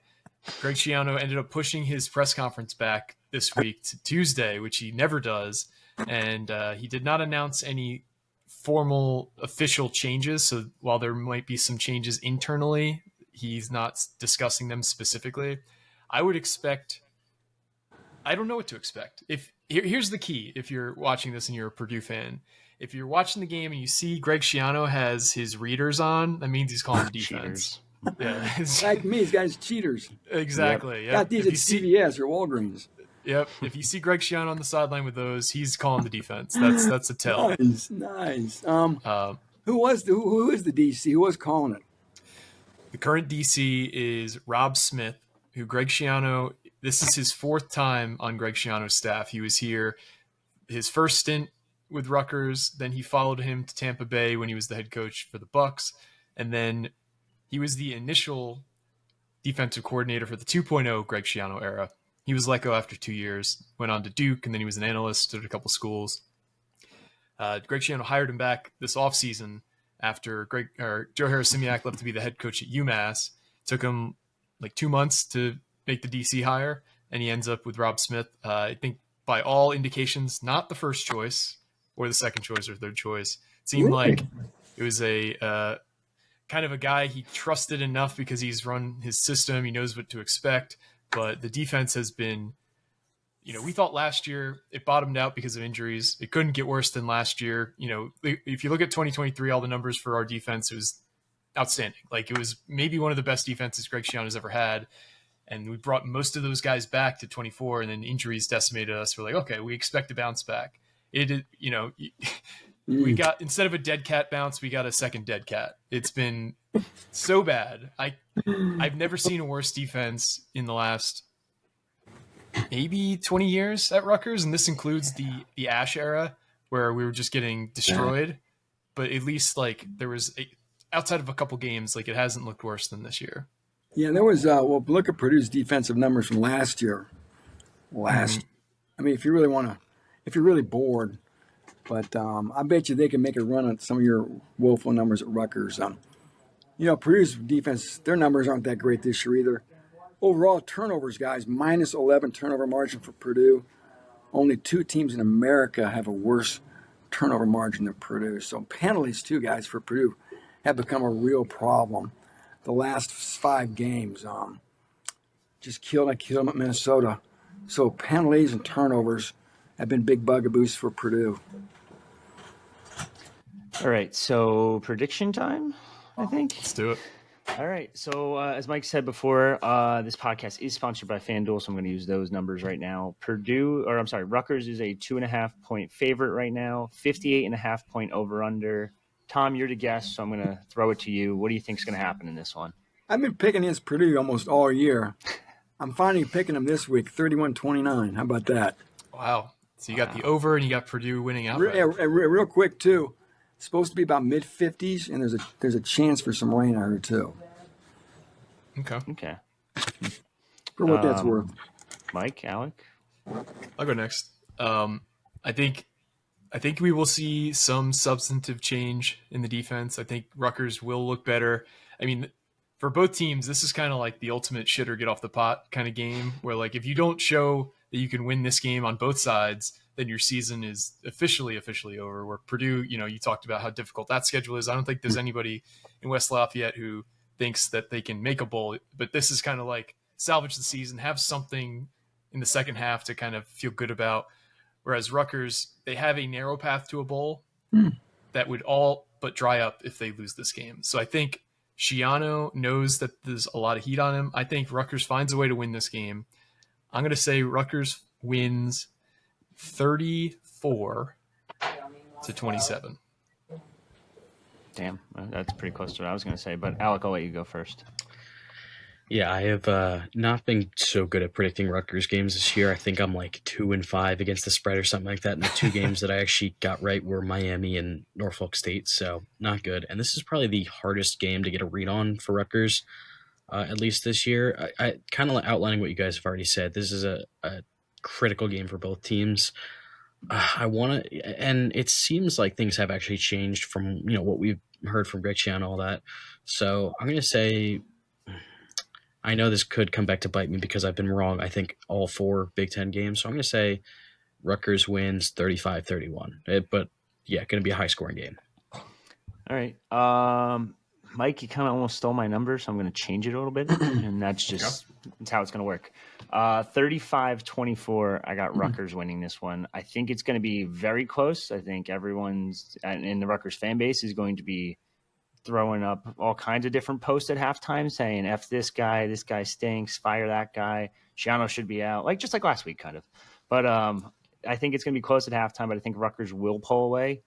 Greg Schiano ended up pushing his press conference back this week to Tuesday, which he never does. And he did not announce any formal official changes. So while there might be some changes internally, he's not discussing them specifically. I would expect, I don't know what to expect. Here's the key. If you're watching this and you're a Purdue fan, if you're watching the game and you see Greg Schiano has his readers on, that means he's calling the defense. Yeah, like me, he's got his cheaters. Exactly. Yep. Got these at CVS or Walgreens. Yep. If you see Greg Schiano on the sideline with those, he's calling the defense. That's a tell. Nice. Who is the DC? Who was calling it? The current DC is Rob Smith, who Greg Schiano. This is his 4th time on Greg Schiano's staff. He was here his first stint with Rutgers. Then he followed him to Tampa Bay when he was the head coach for the Bucks, and then he was the initial defensive coordinator for the 2.0 Greg Schiano era. He was let go after 2 years, went on to Duke, and then he was an analyst at a couple schools. Greg Schiano hired him back this offseason after Joe Harris-Simiak left to be the head coach at UMass. Took him like 2 months to make the DC hire, and he ends up with Rob Smith. I think by all indications, not the first choice or the second choice or third choice. It seemed like it was a kind of a guy he trusted enough because he's run his system. He knows what to expect, but the defense has been, we thought last year it bottomed out because of injuries. It couldn't get worse than last year. If you look at 2023, all the numbers for our defense, it was outstanding. Like, it was maybe one of the best defenses Greg Schiano's ever had. And we brought most of those guys back to 24, and then injuries decimated us. We're like, okay, we expect to bounce back. We got, instead of a dead cat bounce, we got a second dead cat. It's been so bad. I've never seen a worse defense in the last maybe 20 years at Rutgers, and this includes the Ash era where we were just getting destroyed. But at least there was outside of a couple games, it hasn't looked worse than this year. Yeah, there was look at Purdue's defensive numbers from last year. I mean, if you're really bored. But I bet you they can make a run on some of your woeful numbers at Rutgers. Purdue's defense, their numbers aren't that great this year either. Overall turnovers, guys, minus 11 turnover margin for Purdue. Only 2 teams in America have a worse turnover margin than Purdue. So penalties, too, guys, for Purdue have become a real problem. The last 5 games just killed them at Minnesota. So penalties and turnovers have been big bugaboos for Purdue. All right, so prediction time, I think. Let's do it. All right, so as Mike said before, this podcast is sponsored by FanDuel, so I'm going to use those numbers right now. Rutgers is a 2.5-point favorite right now, 58.5-point over-under. Tom, you're the guest, so I'm going to throw it to you. What do you think is going to happen in this one? I've been picking against Purdue almost all year. I'm finally picking them this week, 31-29. How about that? Wow. So you got the over, and you got Purdue winning outright. Real quick, too. It's supposed to be about mid-50s, and there's a chance for some rain, I heard, too. Okay. For what that's worth. Mike, Alec? I'll go next. I think we will see some substantive change in the defense. I think Rutgers will look better. I mean, for both teams, this is kind of like the ultimate shit or get off the pot kind of game where, if you don't show that you can win this game on both sides, then your season is officially over. Where Purdue, you talked about how difficult that schedule is. I don't think there's anybody in West Lafayette who thinks that they can make a bowl, but this is kind of like salvage the season, have something in the second half to kind of feel good about. Whereas Rutgers, they have a narrow path to a bowl that would all but dry up if they lose this game. So I think Schiano knows that there's a lot of heat on him. I think Rutgers finds a way to win this game. I'm going to say Rutgers wins 34-27. Damn, that's pretty close to what I was going to say. But Alec, I'll let you go first. Yeah, I have not been so good at predicting Rutgers games this year. I think I'm 2-5 against the spread or something like that. And the 2 games that I actually got right were Miami and Norfolk State, so not good. And this is probably the hardest game to get a read on for Rutgers, at least this year. I kind of outlining what you guys have already said. This is a critical game for both teams. And it seems like things have actually changed from what we've heard from Richie and all that. So I'm going to say, I know this could come back to bite me because I've been wrong, I think, all 4 Big Ten games. So I'm going to say Rutgers wins 35-31. But, yeah, going to be a high-scoring game. All right. Mike, you kind of almost stole my number, so I'm going to change it a little bit. And that's how it's going to work. 35-24, I got Rutgers winning this one. I think it's going to be very close. I think everyone's in the Rutgers fan base is going to be throwing up all kinds of different posts at halftime saying, F this guy stinks, fire that guy, Schiano should be out, just like last week kind of. But I think it's going to be close at halftime, but I think Rutgers will pull away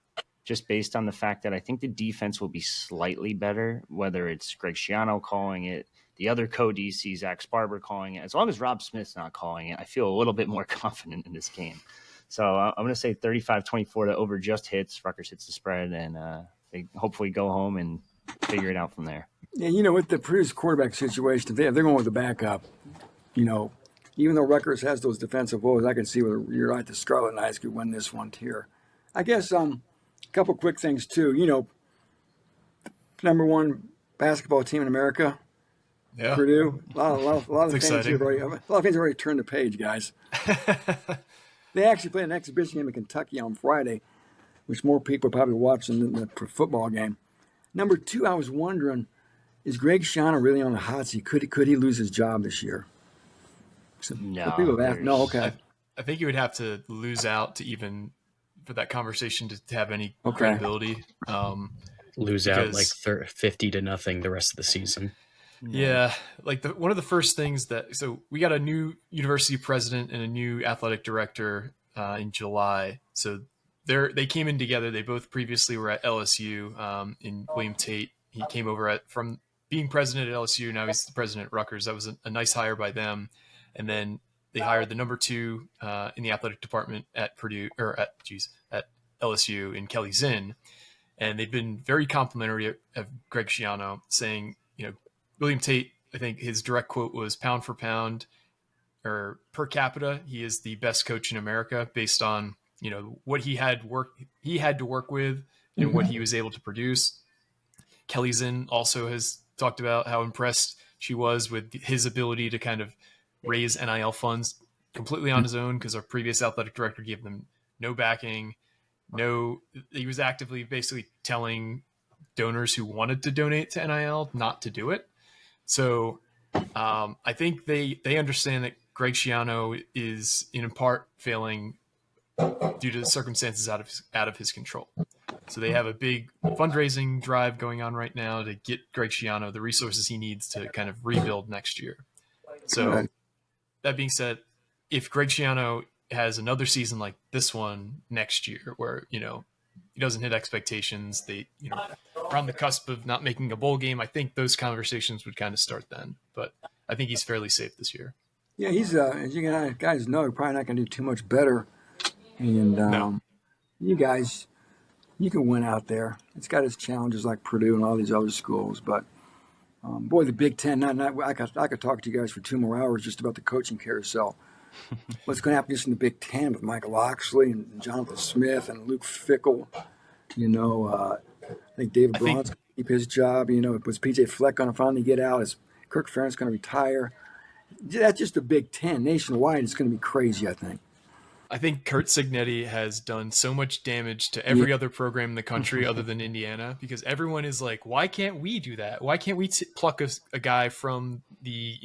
just based on the fact that I think the defense will be slightly better, whether it's Greg Schiano calling it, the other co-DC, Zach Sparber, calling it. As long as Rob Smith's not calling it, I feel a little bit more confident in this game. So I'm going to say 35-24, the over just hits. Rutgers hits the spread, and they hopefully go home and figure it out from there. Yeah, with the Purdue's quarterback situation, if they're going with the backup, even though Rutgers has those defensive woes, I can see where you're right, the Scarlet Knights could win this one here. I guess A couple quick things too. Number one basketball team in America, Yeah, Purdue. A lot of it's fans exciting. here a lot of fans have already turned the page, guys. They actually played an exhibition game in Kentucky on Friday, which more people are probably watching than the football game. Number two, I was wondering, is Greg Schiano really on the hot seat? Could he lose his job this year? Some people have asked. No, okay. I think you would have to lose out to even for that conversation to have any Okay. credibility. Lose out like because- 50-0 the rest of the season. Yeah, like one of the first things so we got a new university president and a new athletic director in July. So they came in together. They both previously were at LSU. In William Tate, he came over from being president at LSU. Now he's the president at Rutgers. That was a nice hire by them. And then they hired the number two in the athletic department at Purdue at LSU in Kelly Zinn. And they've been very complimentary of Greg Schiano, saying, William Tate, I think his direct quote was pound for pound or per capita, he is the best coach in America based on, what he had to work with and what he was able to produce. Kelly Zinn also has talked about how impressed she was with his ability to kind of raise NIL funds completely on his own, because our previous athletic director gave them no backing. He was actively basically telling donors who wanted to donate to NIL not to do it. So I think they understand that Greg Schiano is in part failing due to the circumstances out of his control. So they have a big fundraising drive going on right now to get Greg Schiano the resources he needs to kind of rebuild next year. So that being said, if Greg Schiano has another season like this one next year where, he doesn't hit expectations, they, are on the cusp of not making a bowl game, I think those conversations would kind of start then. But I think he's fairly safe this year. Yeah, he's as you guys know, probably not going to do too much better. And No. You guys, you can win out there. It's got its challenges like Purdue and all these other schools, but boy, the Big Ten. I could talk to you guys for 2 more hours just about the coaching carousel. What's going to happen just in the Big Ten with Michael Oxley and Jonathan Smith and Luke Fickell? I think David Braun's going to keep his job. Was PJ Fleck going to finally get out? Is Kirk Ferentz going to retire? That's just the Big Ten. Nationwide, it's going to be crazy, I think. I think Kurt Signetti has done so much damage to every other program in the country other than Indiana, because everyone is like, why can't we do that? Why can't we pluck a guy from the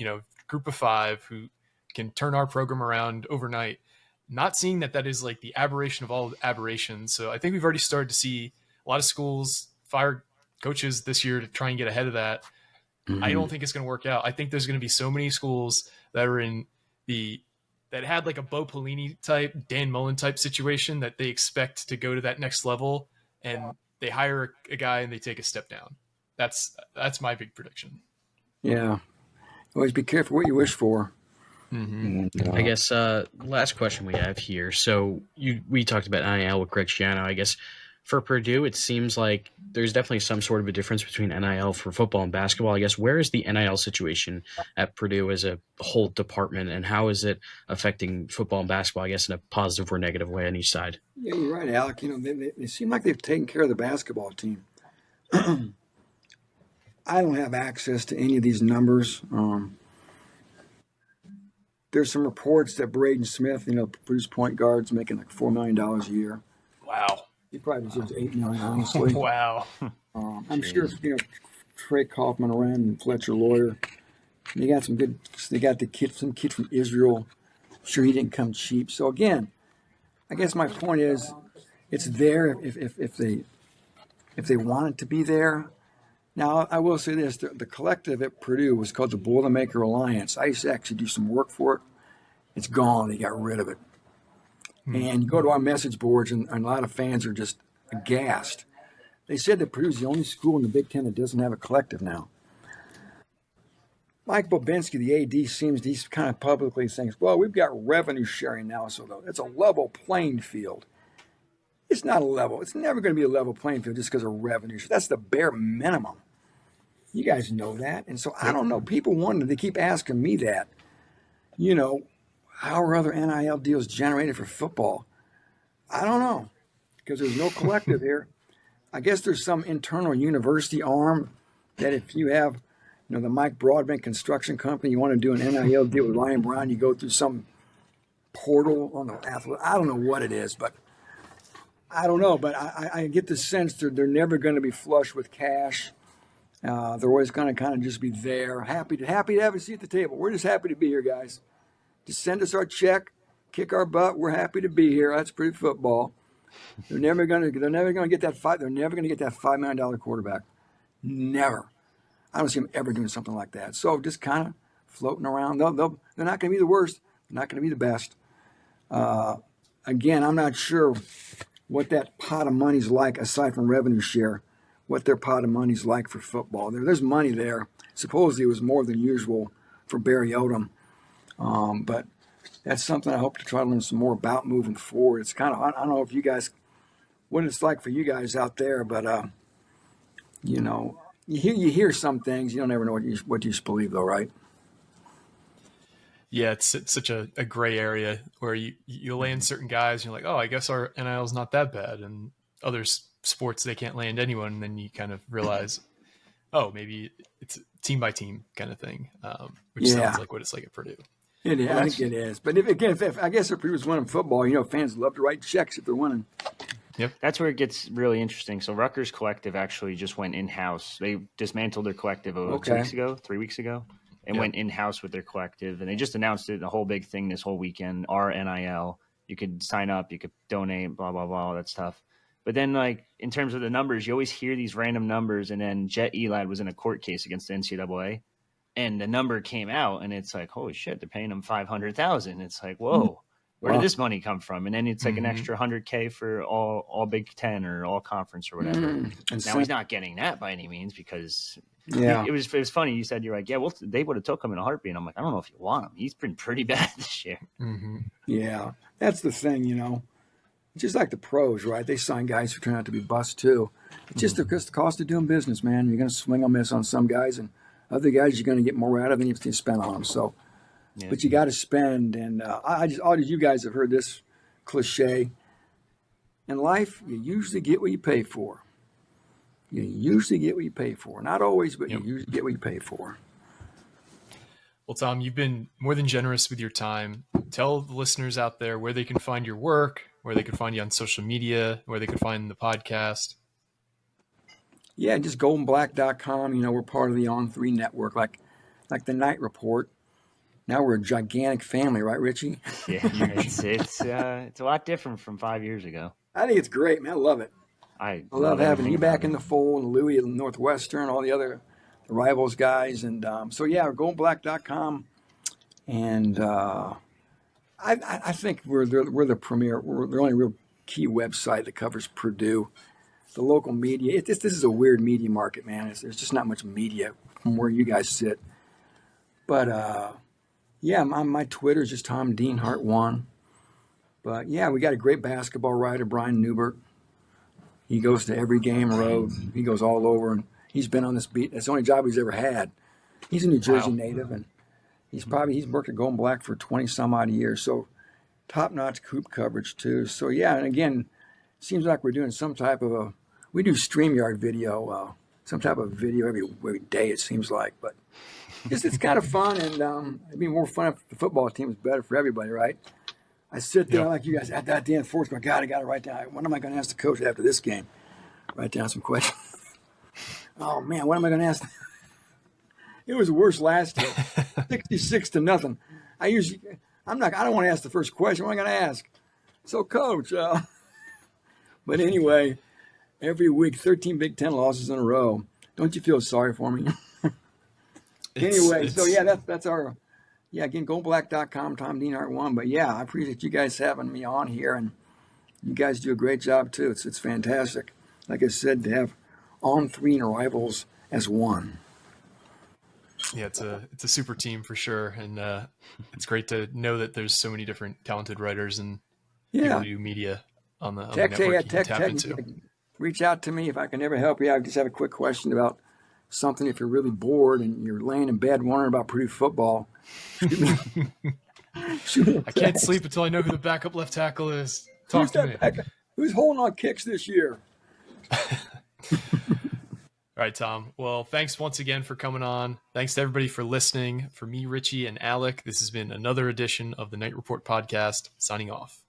group of 5 who can turn our program around overnight? Not seeing that is like the aberration of all aberrations. So I think we've already started to see a lot of schools fire coaches this year to try and get ahead of that. Mm-hmm. I don't think it's going to work out. I think there's going to be so many schools that are that had like a Bo Pelini type, Dan Mullen type situation that they expect to go to that next level, and they hire a guy and they take a step down. That's my big prediction. Yeah. Always be careful what you wish for. Mm-hmm. I guess last question we have here. So we talked about NIL with Greg Schiano. I guess for Purdue, it seems like there's definitely some sort of a difference between NIL for football and basketball. I guess where is the NIL situation at Purdue as a whole department, and how is it affecting football and basketball, I guess, in a positive or negative way on each side? Yeah, you're right, Alec. They seem like they've taken care of the basketball team. I don't have access to any of these numbers. There's some reports that Braden Smith, Purdue's point guard's making like $4 million a year. Wow. He probably deserves $8 million, honestly. Wow. I'm sure, Trey Kaufman around and Fletcher Lawyer. They got some good. They got some kid from Israel. Sure, he didn't come cheap. So again, I guess my point is, it's there if they want it to be there. Now, I will say this: the collective at Purdue was called the Boilermaker Alliance. I used to actually do some work for it. It's gone. They got rid of it. And you go to our message boards, and a lot of fans are just aghast. They said that Purdue's the only school in the Big Ten that doesn't have a collective now. Mike Bobinski, the AD, he's kind of publicly saying, well, we've got revenue sharing now, so it's a level playing field. It's not a level. It's never going to be a level playing field just because of revenue. That's the bare minimum. You guys know that. And so I don't know. People wonder, they keep asking me that, how are other NIL deals generated for football? I don't know. because there's no collective here. I guess there's some internal university arm that if you have, the Mike Broadbent construction company, you want to do an NIL deal with Ryan Brown, you go through some portal on the athlete. I don't know what it is, but I don't know. But I get the sense they're never going to be flush with cash. They're always going to kind of just be there, happy to have a seat at the table. We're just happy to be here, guys. Just send us our check, kick our butt. We're happy to be here. That's Purdue football. They're never going to get that five. They're never going to get that $5 million quarterback. Never. I don't see them ever doing something like that. So just kind of floating around. They're not going to be the worst. They're not going to be the best. Again, I'm not sure what that pot of money's like aside from revenue share. What their pot of money's like for football. There's money there. Supposedly it was more than usual for Barry Odom. But that's something I hope to try to learn some more about moving forward. It's kind of, I don't know if you guys, what it's like for you guys out there, but, you hear some things. You don't ever know what you should believe though, right? Yeah, it's such a gray area where you land certain guys and you're like, oh, I guess our NIL is not that bad. And others sports they can't land anyone, and then you kind of realize, oh, maybe it's team by team kind of thing, which sounds like what it's like at Purdue. It is. I think it is. But if I guess if Purdue was winning football, fans love to write checks if they're winning. Yep, that's where it gets really interesting. So Rutgers Collective actually just went in-house. They dismantled their collective 3 weeks ago, and went in-house with their collective, and they just announced it, a whole big thing this whole weekend. Our NIL, you could sign up, you could donate, blah blah blah, all that stuff. But then, like, in terms of the numbers, you always hear these random numbers, and then Jet Elad was in a court case against the NCAA, and the number came out, and it's like, holy shit, they're paying him $500,000. It's like, whoa, where did this money come from? And then it's like an extra $100K for all Big Ten or all conference or whatever. Now he's not getting that by any means because it was funny. You said, you're like, yeah, well, they would have took him in a heartbeat. And I'm like, I don't know if you want him. He's been pretty bad this year. Yeah, that's the thing, Just like the pros, right? They sign guys who turn out to be busts too. It's just the cost of doing business, man. You're going to swing a miss on some guys, and other guys you're going to get more out of than you spend on them. So, but you got to spend. And all of you guys have heard this cliche. In life, you usually get what you pay for. You usually get what you pay for. Not always, but you usually get what you pay for. Well, Tom, you've been more than generous with your time. Tell the listeners out there where they can find your work, where they can find you on social media, where they can find the podcast. Yeah, just goldenblack.com. We're part of the On3 network, like the Night Report. Now we're a gigantic family, right, Richie? Yeah, it's a lot different from 5 years ago. I think it's great, man. I love it. I love having you back in the fold, and Louis at Northwestern, all the rivals guys. And goldenblack.com. And I think we're the premier, we're the only real key website that covers Purdue. The local media, this is a weird media market, man. There's just not much media from where you guys sit. But my Twitter is just Tom Dienhart1. But yeah, we got a great basketball writer, Brian Newbert. He goes to every game road. He goes all over, and he's been on this beat. That's the only job he's ever had. He's a New Jersey native, and he's worked at Golden Black for 20 some odd years. So top-notch Coop coverage too. So yeah, and again, seems like we're doing some type of we do StreamYard video, some type of video every day, it seems like. But it's kind of fun, and it'd be more fun if the football team is better for everybody, right? I sit there like you guys at that damn fourth. I got to write down. What am I going to ask the coach after this game? Write down some questions. Oh man, what am I going to ask? It was worse last year, 66-0. I don't want to ask the first question. What am I going to ask? So, coach. But anyway, every week, 13 Big Ten losses in a row. Don't you feel sorry for me? Anyway, so yeah, that's our. Yeah, again, goldenblack.com, Tom Dienhart1. But yeah, I appreciate you guys having me on here, and you guys do a great job too. It's fantastic. Like I said, to have On3 and rivals as one. Yeah, it's a super team for sure, and it's great to know that there's so many different talented writers and people who do media on the network you can tap into. Reach out to me if I can ever help you. I just have a quick question about something. If you're really bored and you're laying in bed wondering about Purdue football, I can't sleep until I know who the backup left tackle is. Talk to me. Who's holding on kicks this year? All right, Tom. Well, thanks once again for coming on. Thanks to everybody for listening. For me, Richie, and Alec, this has been another edition of the Knight Report podcast. Signing off.